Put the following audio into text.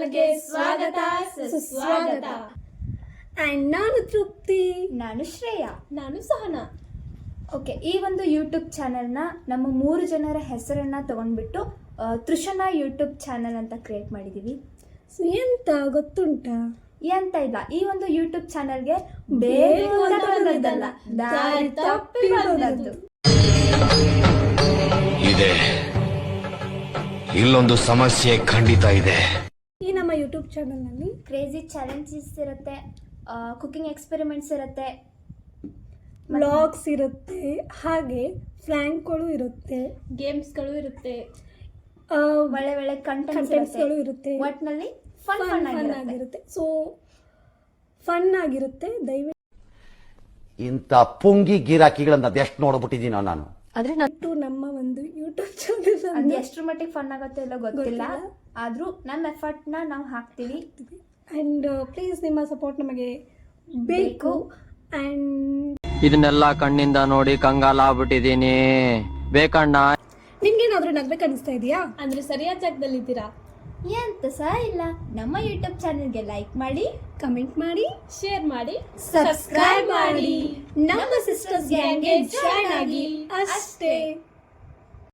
ಚಾನಲ್ಗೆ ಸ್ವಾಗತ ಸುಸ್ವಾಗತ. ಆ್ಯಂಡ್ ನಾನು ತೃಪ್ತಿ, ನಾನು ಶ್ರೇಯಾ, ನಾನು ಸಹನಾ. ಓಕೆ, ಈ ಒಂದು ಯೂಟ್ಯೂಬ್ ಚಾನಲ್ನ ನಮ್ಮ 3 ಜನರ ಹೆಸರನ್ನು ತಗೊಂಡ್ಬಿಟ್ಟು ತೃಷನಾ ಯೂಟ್ಯೂಬ್ ಚಾನಲ್ ಅಂತ ಕ್ರಿಯೇಟ್ ಮಾಡಿದ್ದೀವಿ. ಸೊ ಎಂತ ಗೊತ್ತುಂಟಾ? ಎಂತ ಇಲ್ಲ, ಈ ಒಂದು ಯೂಟ್ಯೂಬ್ ಚಾನಲ್ಗೆ ಬೇಕು ಅಂತ ಬಂದದ್ದಲ್ಲ, ದಾರಿ ತಪ್ಪಿ ಬಂದದ್ದು. ಇದೆ, ಇಲ್ಲೊಂದು ಸಮಸ್ಯೆ ಖಂಡಿತ ಇದೆ. ಈ ನಮ್ಮ ಯೂಟ್ಯೂಬ್ ಚಾನಲ್ನಲ್ಲಿ ಕ್ರೇಜಿ ಚಾಲೆಂಜಸ್ ಇರುತ್ತೆ, ಕುಕಿಂಗ್ ಎಕ್ಸ್ಪೆರಿಮೆಂಟ್ಸ್ ಇರುತ್ತೆ, ವ್ಲಾಗ್ಸ್ ಇರುತ್ತೆ, ಹಾಗೆ ಫ್ರ್ಯಾಂಕ್ಗಳು ಇರುತ್ತೆ, ಗೇಮ್ಸ್ಗಳು ಇರುತ್ತೆ, ಒಳ್ಳೆ ಒಳ್ಳೆ ಕಂಟೆಂಟ್ಸ್ಗಳು ಇರುತ್ತೆ. ಒಟ್ಟಿನಲ್ಲಿ ಫನ್ ಆಗಿರುತ್ತೆ. ಸೊ ಫನ್ ಆಗಿರುತ್ತೆ. ದಯವಿಟ್ಟು ಇಂಥ ಪುಂಗಿ ಗಿರಾಕಿಗಳನ್ನ ಅದೆಷ್ಟು ನೋಡ್ಬಿಟ್ಟಿದ್ದೀನೋ ನಾನು. ಆದ್ರೆ ನಮ್ಮ ಒಂದು ಯೂಟ್ಯೂಬ್ ಚಾನಲ್ ಅದು ಎಷ್ಟರ ಮಟ್ಟಿಗೆ ಫನ್ ಆಗುತ್ತೋ ಇಲ್ಲ ಗೊತ್ತಿಲ್ಲ, ಆದ್ರೂ ನಮ್ಮ ಎಫರ್ಟ್ನ ನಾವು ಹಾಕ್ತೀವಿ. ಆ್ಯಂಡ್ ಪ್ಲೀಸ್ ನಿಮ್ಮ ಸಪೋರ್ಟ್ ನಮಗೆ ಬೇಕು. ಆ್ಯಂಡ್ ಇದನ್ನೆಲ್ಲ ಕಣ್ಣಿಂದ ನೋಡಿ ಕಂಗಾಲಾಗ್ಬಿಟ್ಟಿದೀನಿ. ಬೇಕಣ್ಣ. ನಿಮ್ಗೇನಾದ್ರೂ ನಗ್ಬೇಕು ಅನಿಸ್ತಾ ಇದೆಯಾ? ಅಂದ್ರೆ ಸರಿಯಾದ ಜಾಗದಲ್ಲಿದ್ದೀರಾ? ಎಂತ ಸಹ ಇಲ್ಲ, ನಮ್ಮ ಯೂಟ್ಯೂಬ್ ಚಾನೆಲ್ಗೆ ಲೈಕ್ ಮಾಡಿ, ಕಮೆಂಟ್ ಮಾಡಿ, ಶೇರ್ ಮಾಡಿ, ಸಬ್ಸ್ಕ್ರೈಬ್ ಮಾಡಿ, ನಮ್ಮ ಸಿಸ್ಟರ್ಸ್ ಗ್ಯಾಂಗ್ಗೆ ಜಾಯ್ನ್ ಆಗಿ ಅಷ್ಟೇ.